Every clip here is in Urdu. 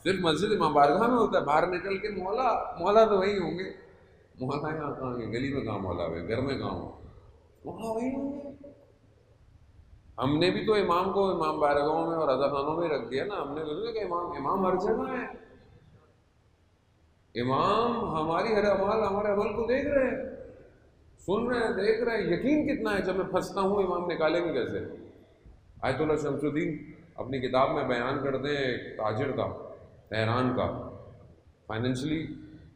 صرف مسجد امام بارگاہ میں ہوتا ہے، باہر نکل کے مولا مولا تو وہی ہوں گے، مولا یہاں کہاں گے، گلی میں کہاں مولا ہوئے، گھر میں کہاں ہو، مولا وہی ہوں گے۔ ہم نے بھی تو امام کو امام بارگاہوں میں اور رضا خانوں میں رکھ دیا نا، ہم نے تو کہ امام امام ہر جگہ ہے، امام ہماری ہر عمل ہمارے عمل کو دیکھ رہے ہیں، سن رہے ہیں، دیکھ رہے ہیں، یقین کتنا ہے جب میں پھنستا ہوں امام نکالیں گے کیسے؟ آیت اللہ شمس الدین اپنی کتاب میں بیان کرتے ہیں ایک تاجر کا، تہران کا، فائنینشلی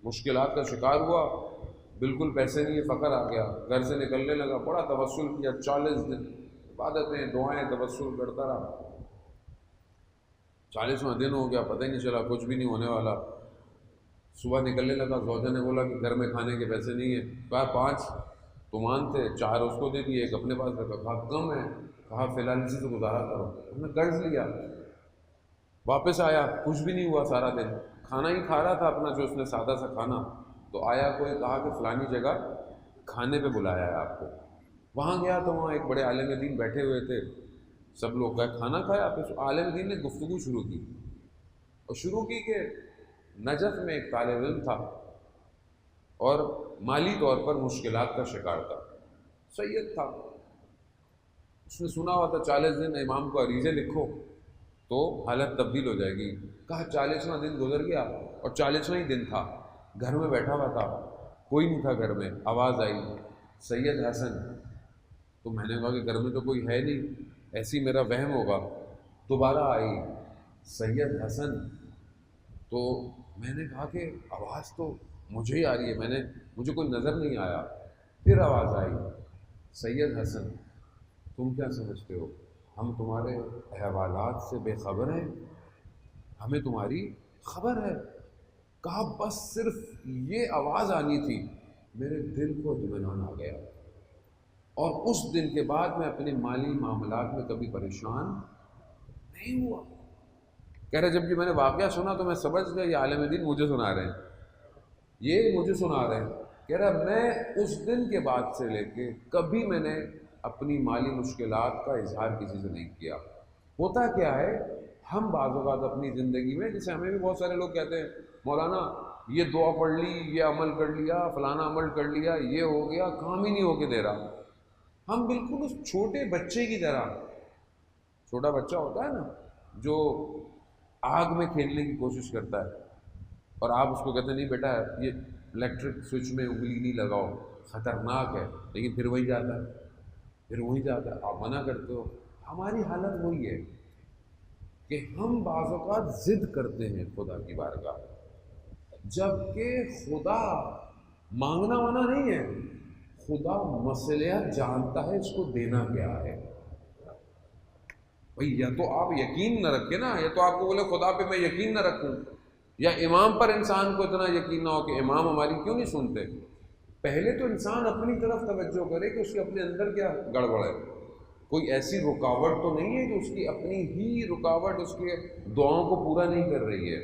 مشکلات کا شکار ہوا، بالکل پیسے نہیں، فقر آ گیا، گھر سے نکلنے لگا، بڑا توسل کیا، 40 دن عبادتیں دعائیں توسل کرتا رہا، 40واں دن ہو گیا، پتہ ہی نہیں چلا، کچھ بھی نہیں ہونے والا، صبح نکلنے لگا، زوجہ نے بولا کہ گھر میں کھانے کے پیسے نہیں ہیں، کہا 5 تمان تھے، 4 اس کو دے دیے، ایک اپنے پاس رکھا، کہا کم ہے، کہا فی الحال اسی سے گزارا کرو، ہم نے قرض لیا، واپس آیا، کچھ بھی نہیں ہوا سارا دن، کھانا ہی کھا رہا تھا اپنا جو اس نے سادہ سا کھانا، تو آیا کوئی، کہا کہ فلانی جگہ کھانے پہ بلایا ہے آپ کو، وہاں گیا تو وہاں ایک بڑے عالم دین بیٹھے ہوئے تھے، سب لوگ گئے، کھانا کھایا، پھر عالم دین نے گفتگو شروع کی، اور شروع کی کہ نجف میں ایک طالب علم تھا اور مالی طور پر مشکلات کا شکار تھا، سید تھا، اس نے سنا ہوا تھا 40 دن امام کو عریضے لکھو تو حالت تبدیل ہو جائے گی، کہا 40واں دن گزر گیا اور 40واں ہی دن تھا، گھر میں بیٹھا ہوا تھا، کوئی نہیں تھا گھر میں، آواز آئی سید حسن، تو میں نے کہا کہ گھر میں تو کوئی ہے نہیں، ایسی میرا وہم ہوگا، دوبارہ آئی سید حسن، تو میں نے کہا کہ آواز تو مجھے ہی آ رہی ہے، مجھے کوئی نظر نہیں آیا، پھر آواز آئی سید حسن، تم کیا سمجھتے ہو ہم تمہارے احوالات سے بے خبر ہیں، ہمیں تمہاری خبر ہے؟ کہا بس صرف یہ آواز آنی تھی، میرے دل کو اطمینان آ گیا، اور اس دن کے بعد میں اپنے مالی معاملات میں کبھی پریشان نہیں ہوا۔ کہہ رہے جب کہ میں نے واقعہ سنا تو میں سمجھ گیا یہ عالم دین مجھے سنا رہے ہیں، یہ مجھے سنا رہے ہیں، کہہ رہا میں اس دن کے بعد سے لے کے کبھی میں نے اپنی مالی مشکلات کا اظہار کسی سے نہیں کیا۔ ہوتا کیا ہے، ہم بعض اوقات اپنی زندگی میں، جیسے ہمیں بھی بہت سارے لوگ کہتے ہیں مولانا یہ دعا پڑھ لی، یہ عمل کر لیا، فلانا عمل کر لیا، یہ ہو گیا، کام ہی نہیں ہو کے دے رہا۔ ہم بالکل اس چھوٹے بچے کی طرح، چھوٹا بچہ ہوتا ہے نا جو آگ میں کھیلنے کی کوشش کرتا ہے اور آپ اس کو کہتے ہیں نہیں بیٹا یہ الیکٹرک سوئچ میں انگلی نہیں لگاؤ خطرناک ہے، لیکن پھر وہی جاتا ہے، پھر وہی جاتا ہے، آپ منع کرتے ہو۔ ہماری حالت وہی ہے کہ ہم بعض اوقات ضد کرتے ہیں خدا کی بارگاہ، جبکہ خدا مانگنا منع نہیں ہے، خدا مصلحت جانتا ہے اس کو دینا کیا ہے۔ بھئی یا تو آپ یقین نہ رکھیں نا، یا تو آپ کو بولے خدا پہ میں یقین نہ رکھوں، یا امام پر انسان کو اتنا یقین نہ ہو کہ امام ہماری کیوں نہیں سنتے۔ پہلے تو انسان اپنی طرف توجہ کرے کہ اس کے اپنے اندر کیا گڑبڑ ہے، کوئی ایسی رکاوٹ تو نہیں ہے کہ اس کی اپنی ہی رکاوٹ اس کے دعاؤں کو پورا نہیں کر رہی ہے۔